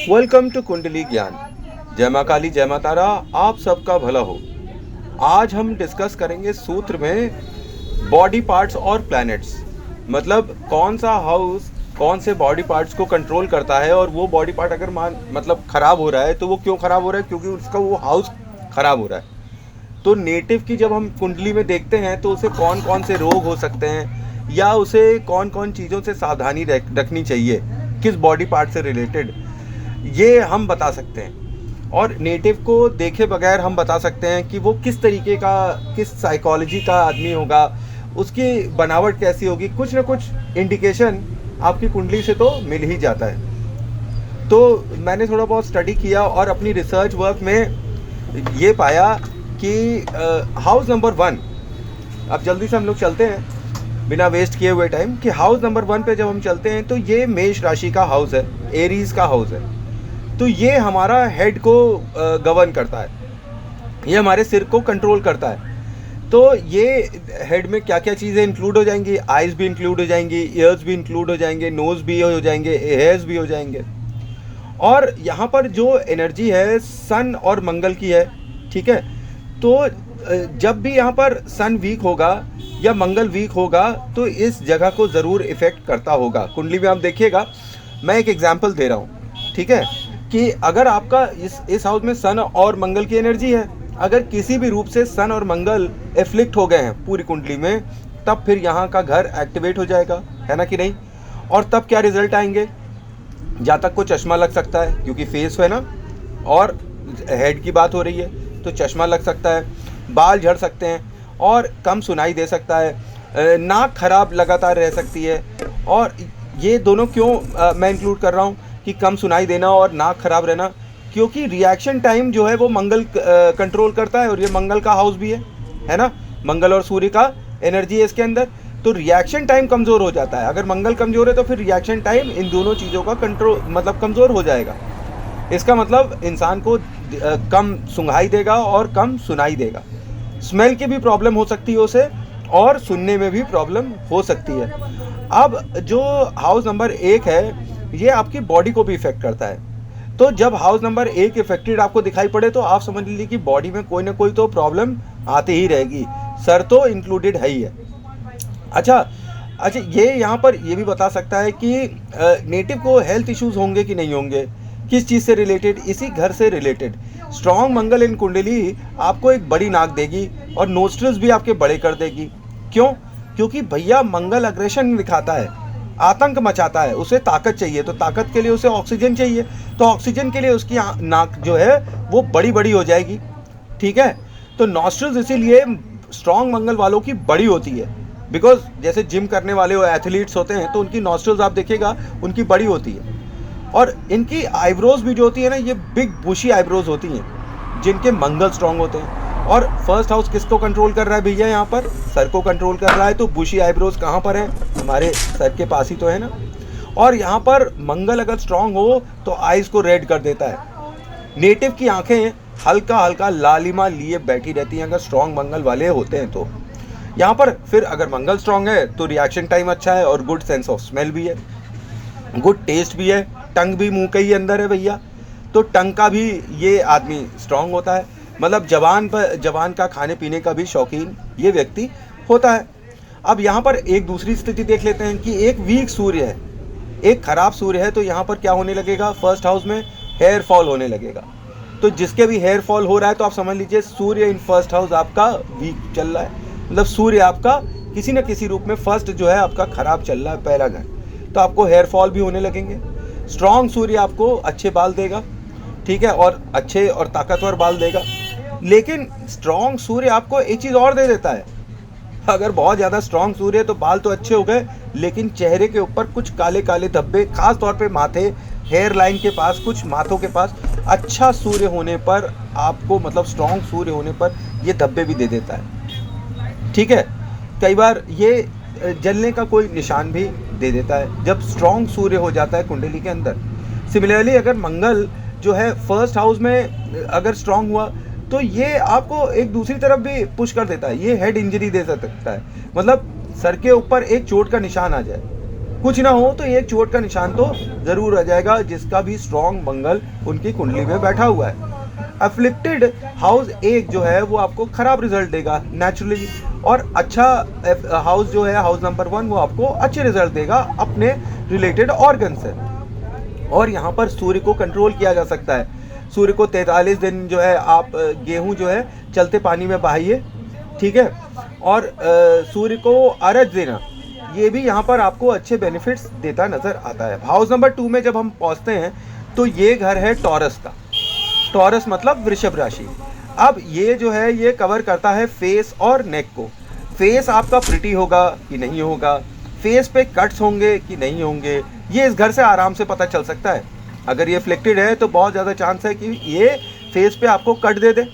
Welcome to कुंडली ज्ञान। जय माँ काली, जय माँ तारा, आप सबका भला हो। आज हम डिस्कस करेंगे सूत्र में बॉडी पार्ट्स और प्लैनेट्स। मतलब कौन सा हाउस कौन से बॉडी पार्ट्स को कंट्रोल करता है, और वो बॉडी पार्ट अगर मतलब खराब हो रहा है तो वो क्यों खराब हो रहा है, क्योंकि उसका वो हाउस खराब हो रहा है। तो नेटिव की जब हम कुंडली में देखते हैं तो उसे कौन कौन से रोग हो सकते हैं, या उसे कौन कौन चीज़ों से सावधानी रखनी चाहिए, किस बॉडी पार्ट से रिलेटेड, ये हम बता सकते हैं। और नेटिव को देखे बगैर हम बता सकते हैं कि वो किस तरीके का, किस साइकोलॉजी का आदमी होगा, उसकी बनावट कैसी होगी। कुछ ना कुछ इंडिकेशन आपकी कुंडली से तो मिल ही जाता है। तो मैंने थोड़ा बहुत स्टडी किया और अपनी रिसर्च वर्क में ये पाया कि हाउस नंबर 1, अब जल्दी से हम लोग चलते हैं बिना वेस्ट किए हुए टाइम, कि हाउस नंबर 1 पे जब हम चलते हैं तो ये मेष राशि का हाउस है, एरीज का हाउस है। तो ये हमारा हेड को गवर्न करता है, ये हमारे सिर को कंट्रोल करता है। तो ये हेड में क्या क्या चीज़ें इंक्लूड हो जाएंगी, आइज़ भी इंक्लूड हो जाएंगी, ईयर्स भी इंक्लूड हो जाएंगे, नोज़ भी हो जाएंगे, हेयर्स भी हो जाएंगे। और यहाँ पर जो एनर्जी है सन और मंगल की है, ठीक है। तो जब भी यहाँ पर सन वीक होगा या मंगल वीक होगा तो इस जगह को ज़रूर इफ़ेक्ट करता होगा। कुंडली में आप देखिएगा, मैं एक एग्जांपल दे रहा हूँ, ठीक है, कि अगर आपका इस हाउस में सन और मंगल की एनर्जी है, अगर किसी भी रूप से सन और मंगल एफ्लिक्ट हो गए हैं पूरी कुंडली में, तब फिर यहाँ का घर एक्टिवेट हो जाएगा, है ना कि नहीं। और तब क्या रिजल्ट आएंगे, जातक को चश्मा लग सकता है, क्योंकि फेस है ना, और हेड की बात हो रही है तो चश्मा लग सकता है, बाल झड़ सकते हैं और कम सुनाई दे सकता है, नाक खराब लगातार रह सकती है। और ये दोनों क्यों मैं इंक्लूड कर रहा हूँ कि कम सुनाई देना और नाक खराब रहना, क्योंकि रिएक्शन टाइम जो है वो मंगल कंट्रोल करता है, और ये मंगल का हाउस भी है ना, मंगल और सूर्य का एनर्जी है इसके अंदर। तो रिएक्शन टाइम कमज़ोर हो जाता है। अगर मंगल कमज़ोर है तो फिर रिएक्शन टाइम इन दोनों चीज़ों का कंट्रोल मतलब कमज़ोर हो जाएगा। इसका मतलब इंसान को कम सुंघाई देगा और कम सुनाई देगा। स्मेल की भी प्रॉब्लम हो सकती है उसे, और सुनने में भी प्रॉब्लम हो सकती है। अब जो हाउस नंबर 1 है ये आपकी बॉडी को भी इफेक्ट करता है। तो जब हाउस नंबर 1 इफेक्टेड आपको दिखाई पड़े तो आप समझ लीजिए कि बॉडी में कोई ना कोई तो प्रॉब्लम आती ही रहेगी, सर तो इंक्लूडेड है ही है। अच्छा, ये यहाँ पर ये भी बता सकता है कि नेटिव को हेल्थ इश्यूज होंगे कि नहीं होंगे, किस चीज़ से रिलेटेड, इसी घर से रिलेटेड। स्ट्रॉन्ग मंगल इन कुंडली आपको एक बड़ी नाक देगी और नोस्ट्रल्स भी आपके बड़े कर देगी। क्यों? क्योंकि भैया मंगल अग्रेशन दिखाता है, आतंक मचाता है, उसे ताकत चाहिए, तो ताकत के लिए उसे ऑक्सीजन चाहिए, तो ऑक्सीजन के लिए उसकी नाक जो है वो बड़ी बड़ी हो जाएगी, ठीक है। तो नॉस्ट्रल्स इसीलिए स्ट्रॉन्ग मंगल वालों की बड़ी होती है, बिकॉज जैसे जिम करने वाले एथलीट्स होते हैं तो उनकी नॉस्ट्रल्स आप देखिएगा उनकी बड़ी होती है। और इनकी आईब्रोज भी जो होती है ना, ये बिग बुशी आईब्रोज होती हैं जिनके मंगल स्ट्रांग होते हैं। और फर्स्ट हाउस किसको कंट्रोल कर रहा है भैया, यहाँ पर सर को कंट्रोल कर रहा है। तो बुशी आईब्रोज कहाँ पर हैं, हमारे सर के पास ही तो है ना। और यहाँ पर मंगल अगर स्ट्रांग हो तो आइज को रेड कर देता है। नेटिव की आंखें हल्का हल्का लालिमा लिए बैठी रहती हैं अगर स्ट्रांग मंगल वाले होते हैं तो। यहाँ पर फिर अगर मंगल स्ट्रांग है तो रिएक्शन टाइम अच्छा है, और गुड सेंस ऑफ स्मेल भी है, गुड टेस्ट भी है, टंग भी मुंह के ही अंदर है भैया, तो टंग का भी ये आदमी स्ट्रांग होता है। मतलब जवान का खाने पीने का भी शौकीन ये व्यक्ति होता है। अब यहाँ पर एक दूसरी स्थिति देख लेते हैं कि एक वीक सूर्य है, एक खराब सूर्य है, तो यहाँ पर क्या होने लगेगा, फर्स्ट हाउस में हेयर फॉल होने लगेगा। तो जिसके भी हेयर फॉल हो रहा है तो आप समझ लीजिए सूर्य इन फर्स्ट हाउस आपका वीक चल रहा है, मतलब सूर्य आपका किसी न किसी रूप में फर्स्ट जो है आपका खराब चल रहा है, पहला घर, तो आपको हेयर फॉल भी होने लगेंगे। स्ट्रॉन्ग सूर्य आपको अच्छे बाल देगा, ठीक है, और अच्छे और ताकतवर बाल देगा। लेकिन स्ट्रॉन्ग सूर्य आपको एक चीज़ और दे देता है, अगर बहुत ज़्यादा स्ट्रॉन्ग सूर्य है तो बाल तो अच्छे हो गए, लेकिन चेहरे के ऊपर कुछ काले काले धब्बे, खास तौर पे माथे, हेयर लाइन के पास, कुछ माथों के पास अच्छा सूर्य होने पर आपको, मतलब स्ट्रॉन्ग सूर्य होने पर ये धब्बे भी दे देता है, ठीक है। कई बार ये जलने का कोई निशान भी दे देता है जब स्ट्रॉन्ग सूर्य हो जाता है कुंडली के अंदर। सिमिलरली अगर मंगल जो है फर्स्ट हाउस में अगर स्ट्रॉन्ग हुआ तो ये आपको एक दूसरी तरफ भी पुश कर देता है, ये हेड इंजरी दे सकता है, मतलब सर के ऊपर एक चोट का निशान आ जाए, कुछ ना हो तो एक चोट का निशान तो जरूर आ जाएगा, जिसका भी स्ट्रॉन्ग मंगल उनकी कुंडली में बैठा हुआ है। अफ्लिक्टेड हाउस एक जो है वो आपको खराब रिजल्ट देगा नेचुरली, और अच्छा हाउस जो है हाउस नंबर 1 वो आपको अच्छे रिजल्ट देगा अपने रिलेटेड ऑर्गन से। और यहाँ पर सूर्य को कंट्रोल किया जा सकता है। सूर्य को 43 दिन जो है आप गेहूं जो है चलते पानी में बहाइए, ठीक है, और सूर्य को अर्घ देना, ये भी यहाँ पर आपको अच्छे बेनिफिट्स देता नजर आता है। हाउस नंबर 2 में जब हम पहुँचते हैं तो ये घर है टॉरस का। टॉरस मतलब वृषभ राशि। अब ये जो है ये कवर करता है फेस और नेक को। फेस आपका प्रिटी होगा कि नहीं होगा, फेस पे कट्स होंगे कि नहीं होंगे, ये इस घर से आराम से पता चल सकता है। अगर ये फ्लेक्टेड है तो बहुत ज़्यादा चांस है कि ये फेस पे आपको कट दे दे।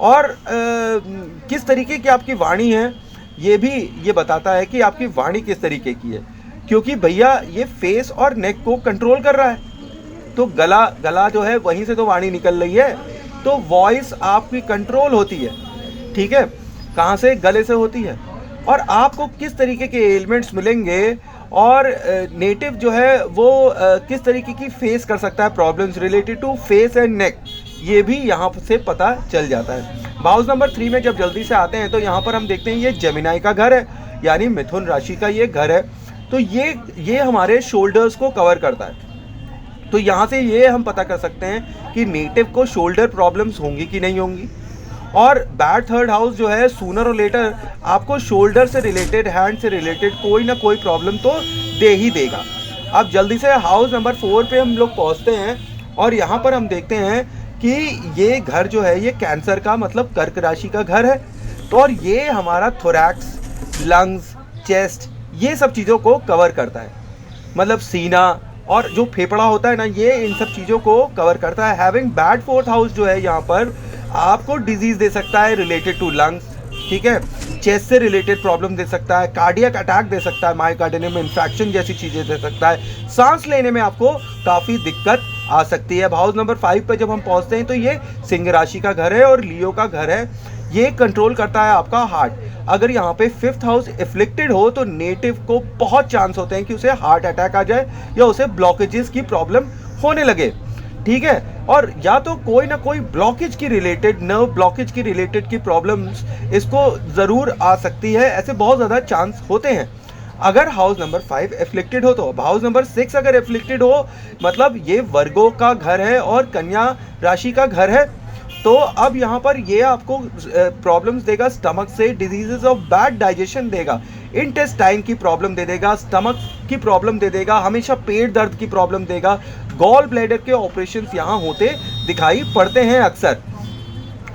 और किस तरीके की आपकी वाणी है ये भी ये बताता है कि आपकी वाणी किस तरीके की है, क्योंकि भैया ये फेस और नेक को कंट्रोल कर रहा है। तो गला जो है वहीं से तो वाणी निकल रही है, तो वॉइस आपकी कंट्रोल होती है, ठीक है, कहाँ से? गले से होती है। और आपको किस तरीके के एलिमेंट्स मिलेंगे और नेटिव जो है वो किस तरीके की फेस कर सकता है problems related to face and neck, ये भी यहाँ से पता चल जाता है। हाउस नंबर 3 में जब जल्दी से आते हैं तो यहाँ पर हम देखते हैं ये जेमिनाई का घर है, यानी मिथुन राशि का ये घर है। तो ये हमारे शोल्डर्स को कवर करता है। तो यहाँ से ये हम पता कर सकते हैं कि नेटिव को शोल्डर प्रॉब्लम्स होंगी कि नहीं होंगी। और बैड थर्ड हाउस जो है सूनर और लेटर आपको शोल्डर से रिलेटेड, हैंड से रिलेटेड कोई ना कोई प्रॉब्लम तो दे ही देगा। अब जल्दी से हाउस नंबर 4 पे हम लोग पहुँचते हैं और यहाँ पर हम देखते हैं कि ये घर जो है ये कैंसर का मतलब कर्क राशि का घर है। तो और ये हमारा थोरैक्स, लंग्स, चेस्ट, ये सब चीज़ों को कवर करता है, मतलब सीना और जो फेफड़ा होता है ना, ये इन सब चीज़ों को कवर करता है। हैविंग बैड 4th हाउस जो है यहाँ पर आपको डिजीज दे सकता है रिलेटेड टू लंग्स, ठीक है, चेस्ट से रिलेटेड प्रॉब्लम दे सकता है, कार्डियक अटैक दे सकता है, मायोकार्डियम इन्फेक्शन जैसी चीज़ें दे सकता है, सांस लेने में आपको काफ़ी दिक्कत आ सकती है। हाउस नंबर 5 पे जब हम पहुंचते हैं तो ये सिंह राशि का घर है और लियो का घर है। ये कंट्रोल करता है आपका हार्ट। अगर यहाँ पे 5th हाउस एफ्लिक्टेड हो तो नेटिव को बहुत चांस होते हैं कि उसे हार्ट अटैक आ जाए या उसे ब्लॉकेजेस की प्रॉब्लम होने लगे, ठीक है, और या तो कोई ना कोई ब्लॉकेज की रिलेटेड, नर्व ब्लॉकेज की रिलेटेड की प्रॉब्लम्स इसको ज़रूर आ सकती है। ऐसे बहुत ज़्यादा चांस होते हैं अगर हाउस नंबर 5 एफ्लिक्टेड हो तो। हाउस नंबर 6 अगर एफ्लिक्टेड हो मतलब ये वर्गो का घर है और कन्या राशि का घर है। तो अब यहाँ पर ये आपको प्रॉब्लम्स देगा, स्टमक से डिजीजेस ऑफ बैड डाइजेशन देगा, इंटेस्टाइन की प्रॉब्लम दे देगा, स्टमक की प्रॉब्लम दे देगा, हमेशा पेट दर्द की प्रॉब्लम देगा, गॉल ब्लैडर के ऑपरेशंस यहाँ होते दिखाई पड़ते हैं अक्सर।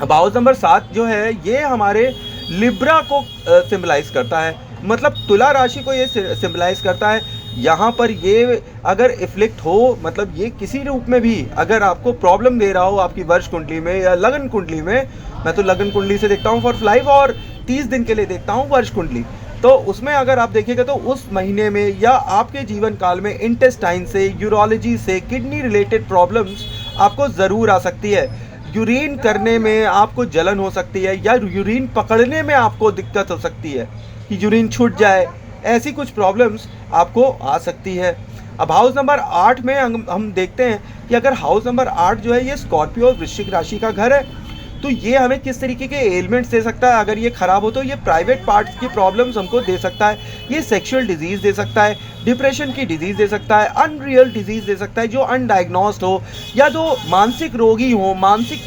अब हाउस नंबर 7 जो है ये हमारे लिब्रा को सिंबलाइज करता है, मतलब तुला राशि को ये सिंबलाइज करता है। यहाँ पर ये अगर इफ्लिक्ट हो मतलब ये किसी रूप में भी अगर आपको प्रॉब्लम दे रहा हो आपकी वर्ष कुंडली में या लगन कुंडली में, मैं तो लगन कुंडली से देखता हूँ फॉर लाइफ और 30 दिन के लिए देखता हूँ वर्ष कुंडली, तो उसमें अगर आप देखिएगा तो उस महीने में या आपके जीवन काल में इंटेस्टाइन से, यूरोलॉजी से, किडनी रिलेटेड प्रॉब्लम्स आपको ज़रूर आ सकती है। यूरिन करने में आपको जलन हो सकती है या यूरिन पकड़ने में आपको दिक्कत हो सकती है कि यूरिन छूट जाए, ऐसी कुछ प्रॉब्लम्स आपको आ सकती है। अब हाउस नंबर 8 में हम देखते हैं कि अगर हाउस नंबर 8 जो है ये स्कॉर्पियो और वृश्चिक राशि का घर है तो ये हमें किस तरीके के एलिमेंट्स दे सकता है। अगर ये खराब हो तो ये प्राइवेट पार्ट्स की प्रॉब्लम्स हमको दे सकता है, ये सेक्सुअल डिजीज़ दे सकता है, डिप्रेशन की डिजीज़ दे सकता है, अनरियल डिजीज़ दे सकता है जो अनडायग्नोस्ड हो, या जो मानसिक रोगी हो, मानसिक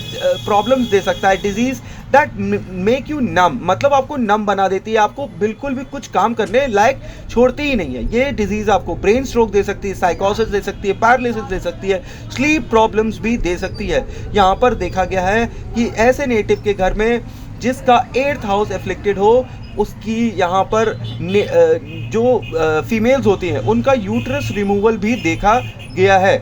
प्रॉब्लम्स दे सकता है, डिजीज़ दैट मेक यू नम, मतलब आपको नम बना देती है, आपको बिल्कुल भी कुछ काम करने लायक छोड़ती ही नहीं है। ये डिजीज़ आपको ब्रेन स्ट्रोक दे सकती है, साइकोसिस दे सकती है, पैरालिसिस दे सकती है, स्लीप प्रॉब्लम्स भी दे सकती है। यहाँ पर देखा गया है कि ऐसे नेटिव के घर में जिसका 8th हाउस एफ्लिक्टेड हो उसकी यहाँ पर जो फीमेल्स होती हैं उनका यूट्रस रिमूवल भी देखा गया है।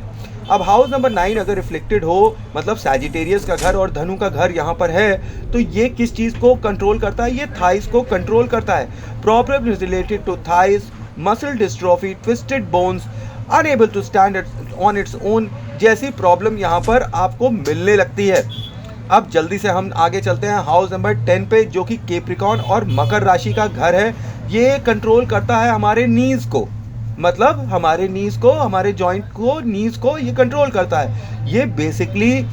अब हाउस नंबर 9 अगर रिफ्लेक्टेड हो मतलब सैजिटेरियस का घर और धनु का घर यहाँ पर है तो ये किस चीज़ को कंट्रोल करता है, ये थाइस को कंट्रोल करता है। Problem related to thighs, muscle dystrophy, twisted bones, unable to stand on its own जैसी प्रॉब्लम यहाँ पर आपको मिलने लगती है। अब जल्दी से हम आगे चलते हैं हाउस नंबर 10 पे जो कि कैप्रिकॉर्न और मकर राशि का घर है। ये कंट्रोल करता है हमारे नीज को, मतलब हमारे नीज को, हमारे जॉइंट को, नीज को ये कंट्रोल करता है। ये बेसिकली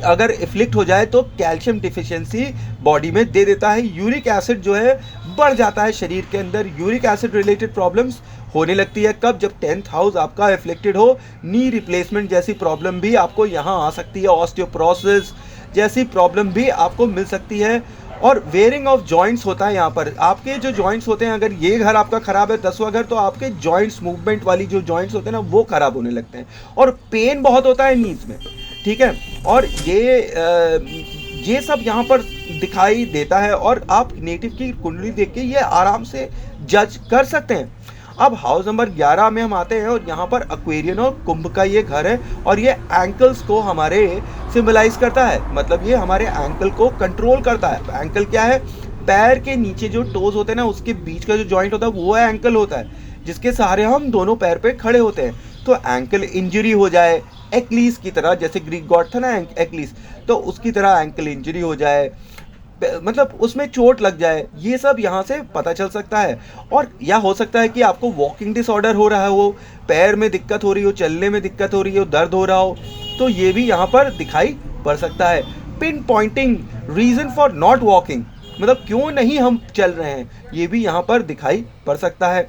अगर इफ्लिक्ट हो जाए तो कैल्शियम डिफिशियंसी बॉडी में दे देता है। यूरिक एसिड जो है बढ़ जाता है शरीर के अंदर। यूरिक एसिड रिलेटेड प्रॉब्लम्स होने लगती है कब? जब 10th हाउस आपका इफ्लिक्टेड हो। नी रिप्लेसमेंट जैसी प्रॉब्लम भी आपको यहाँ आ सकती है। ऑस्टियोपोरोसिस जैसी प्रॉब्लम भी आपको मिल सकती है। और वेयरिंग ऑफ जॉइंट्स होता है यहाँ पर। आपके जो जॉइंट्स होते हैं, अगर ये घर आपका खराब है 10वां घर, तो आपके जॉइंट्स, मूवमेंट वाली जो जॉइंट्स होते हैं ना, वो खराब होने लगते हैं। और पेन बहुत होता है नीज में, ठीक है। और ये सब यहाँ पर दिखाई देता है और आप नेटिव की कुंडली देख के ये आराम से जज कर सकते हैं। अब हाउस नंबर 11 में हम आते हैं और यहाँ पर एक्वेरियन और कुंभ का ये घर है और ये एंकल्स को हमारे सिंबलाइज करता है। मतलब ये हमारे एंकल को कंट्रोल करता है। एंकल क्या है? पैर के नीचे जो टोज होते हैं ना, उसके बीच का जो जॉइंट होता है वो है एंकल होता है, जिसके सहारे हम दोनों पैर पे खड़े होते हैं। तो एंकल इंजरी हो जाए, एक्लीस की तरह, जैसे ग्रीक गॉड था ना एक्लीस, तो उसकी तरह एंकल इंजरी हो जाए, मतलब उसमें चोट लग जाए, ये सब यहाँ से पता चल सकता है। और या हो सकता है कि आपको वॉकिंग डिसऑर्डर हो रहा हो, पैर में दिक्कत हो रही हो, चलने में दिक्कत हो रही हो, दर्द हो रहा हो, तो ये भी यहाँ पर दिखाई पड़ सकता है। Pinpointing reason for not walking, मतलब क्यों नहीं हम चल रहे हैं, ये भी यहाँ पर दिखाई पड़ सकता है।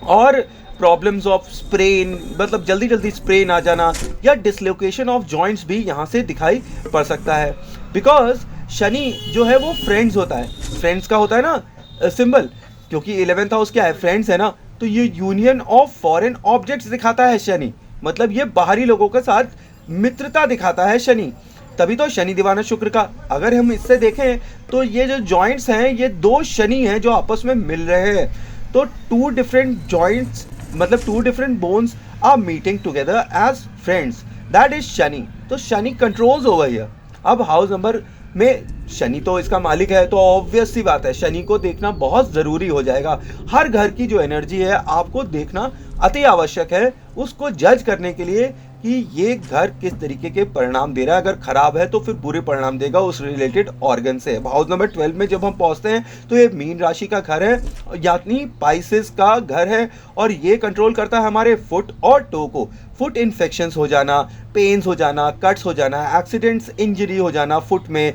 और प्रॉब्लम्स ऑफ स्प्रेन, मतलब जल्दी जल्दी स्प्रेन आ जाना, या डिसलोकेशन ऑफ जॉइंट्स भी यहाँ से दिखाई पड़ सकता है। बिकॉज शनि जो है वो फ्रेंड्स होता है, फ्रेंड्स का होता है ना सिंबल, क्योंकि 11th हाउस क्या है? फ्रेंड्स है ना। तो ये यूनियन ऑफ फॉरेन ऑब्जेक्ट्स दिखाता है शनि, मतलब ये बाहरी लोगों के साथ मित्रता दिखाता है शनि। तभी तो शनि दीवाना शुक्र का। अगर हम इससे देखें तो ये जो जॉइंट्स हैं, ये दो शनि हैं जो आपस में मिल रहे हैं। तो टू डिफरेंट जॉइंट्स, मतलब two different bones are meeting together as friends, that is Shani. तो शनि कंट्रोल्स ओवर हियर। अब हाउस नंबर में शनि तो इसका मालिक है, तो ऑब्वियस सी बात है शनि को देखना बहुत ज़रूरी हो जाएगा। हर घर की जो एनर्जी है आपको देखना अति आवश्यक है, उसको जज करने के लिए कि ये घर किस तरीके के परिणाम दे रहा है। अगर खराब है तो फिर बुरे परिणाम देगा उस रिलेटेड ऑर्गन से। हाउस नंबर 12 में जब हम पहुंचते हैं तो ये मीन राशि का घर है, यानी पाइसेस का घर है, और ये कंट्रोल करता है हमारे फुट और टो को। फुट इन्फेक्शंस हो जाना, पेन्स हो जाना, कट्स हो जाना, एक्सीडेंट्स, इंजरी हो जाना, फुट में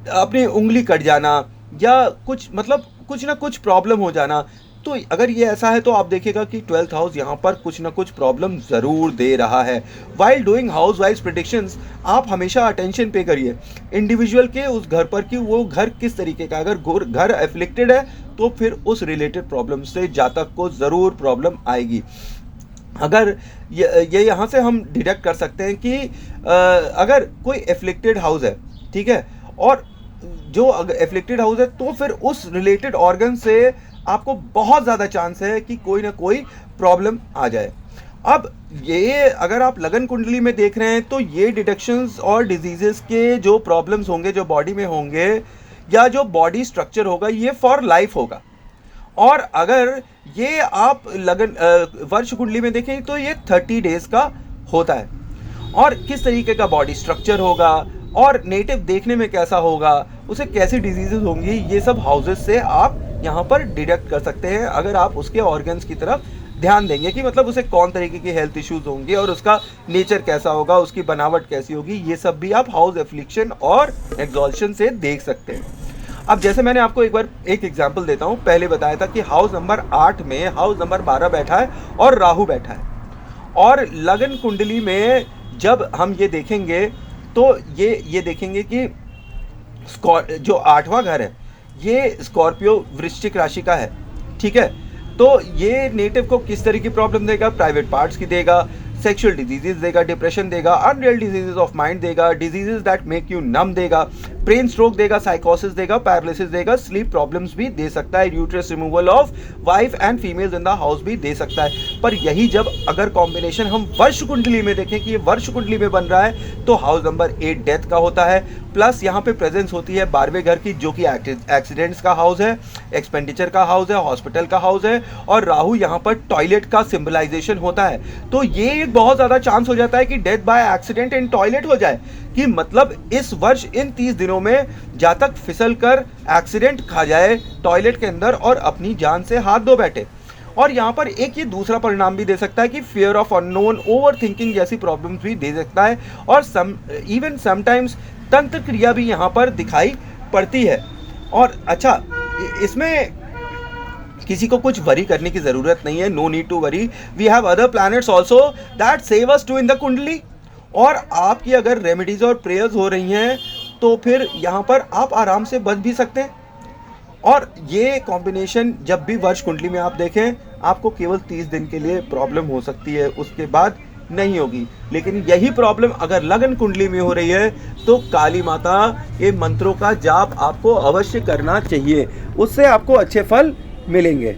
अपनी उंगली कट जाना, या कुछ मतलब कुछ ना कुछ प्रॉब्लम हो जाना। तो अगर ये ऐसा है तो आप देखिएगा कि 12th हाउस यहाँ पर कुछ ना कुछ प्रॉब्लम ज़रूर दे रहा है। While doing house wise predictions आप हमेशा अटेंशन पे करिए इंडिविजुअल के उस घर पर कि वो घर किस तरीके का। अगर घर एफ्लिक्टेड है तो फिर उस रिलेटेड प्रॉब्लम से जातक को ज़रूर प्रॉब्लम आएगी। अगर ये यहाँ से हम डिडक्ट कर सकते हैं कि अगर कोई एफ्लिक्टेड हाउस है, ठीक है, और जो अगर एफ्लिक्टेड हाउस है तो फिर उस रिलेटेड ऑर्गन से आपको बहुत ज़्यादा चांस है कि कोई ना कोई प्रॉब्लम आ जाए। अब ये अगर आप लगन कुंडली में देख रहे हैं तो ये डिडक्शंस और डिजीजेस के जो प्रॉब्लम्स होंगे, जो बॉडी में होंगे, या जो बॉडी स्ट्रक्चर होगा, ये फॉर लाइफ होगा। और अगर ये आप लगन वर्ष कुंडली में देखें तो ये 30 डेज का होता है। और किस तरीके का बॉडी स्ट्रक्चर होगा और नेटिव देखने में कैसा होगा, उसे कैसी डिजीजेस होंगी, ये सब हाउसेस से आप यहाँ पर डिडक्ट कर सकते हैं। अगर आप उसके ऑर्गन्स की तरफ ध्यान देंगे कि मतलब उसे कौन तरीके के हेल्थ इश्यूज होंगे और उसका नेचर कैसा होगा, उसकी बनावट कैसी होगी, ये सब भी आप हाउस एफ्लिक्शन और एक्सॉल्शन से देख सकते हैं। अब जैसे मैंने आपको एक बार एक एग्जांपल देता हूँ, पहले बताया था कि हाउस नंबर 8 में हाउस नंबर 12 बैठा है और राहु बैठा है। और लगन कुंडली में जब हम ये देखेंगे तो ये देखेंगे कि जो 8वां घर है ये स्कॉर्पियो वृश्चिक राशि का है, ठीक है। तो ये नेटिव को किस तरह की प्रॉब्लम देगा? प्राइवेट पार्ट्स की देगा, सेक्सुअल डिजीजेस देगा, डिप्रेशन देगा, अनरियल डिजीजेस ऑफ माइंड देगा, डिजीजेस दैट मेक यू नम देगा, ब्रेन स्ट्रोक देगा, साइकोसिस देगा, पैरालिसिस देगा, स्लीप प्रॉब्लम्स भी दे सकता है, uterus removal of wife and females in the house भी दे सकता है। पर यही जब अगर कॉम्बिनेशन हम वर्ष कुंडली में देखें कि ये वर्ष कुंडली में बन रहा है तो हाउस नंबर 8 डेथ का होता है, प्लस यहाँ पे प्रेजेंस होती है 12वें घर की, जो कि एक्सीडेंट्स का हाउस है, एक्सपेंडिचर का हाउस है, हॉस्पिटल का हाउस है, और राहु यहाँ पर टॉयलेट का सिंबलाइजेशन होता है। तो ये एक बहुत ज़्यादा चांस हो जाता है कि death by accident in toilet हो जाए, कि मतलब इस वर्ष इन 30 दिनों में जातक फिसल कर एक्सीडेंट खा जाए टॉयलेट के अंदर और अपनी जान से हाथ धो बैठे। और यहाँ पर एक ये दूसरा परिणाम भी दे सकता है कि fear of unknown, over thinking जैसी प्रॉब्लम्स भी दे सकता है, और इवन समटाइम्स तंत्र क्रिया भी यहाँ पर दिखाई पड़ती है। और अच्छा, इसमें किसी को कुछ वरी करने की ज़रूरत नहीं है, no need to worry, we have other planets also that save us too in the kundli. और आपकी अगर रेमेडीज और प्रेयर्स हो रही हैं तो फिर यहाँ पर आप आराम से बच भी सकते हैं। और ये कॉम्बिनेशन जब भी वर्ष कुंडली में आप देखें, आपको केवल 30 दिन के लिए प्रॉब्लम हो सकती है, उसके बाद नहीं होगी। लेकिन यही प्रॉब्लम अगर लगन कुंडली में हो रही है तो काली माता के मंत्रों का जाप आपको अवश्य करना चाहिए, उससे आपको अच्छे फल मिलेंगे।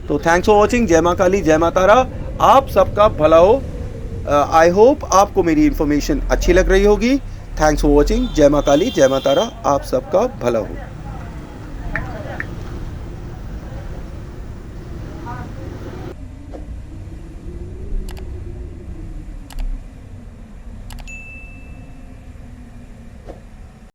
तो थैंक्स फॉर वॉचिंग। जय माँ काली, जय माँ तारा, आप सबका भला हो। आई होप आपको मेरी इन्फॉर्मेशन अच्छी लग रही होगी। Thanks for watching. जय माँ काली, जय माँ तारा, आप सबका भला हो।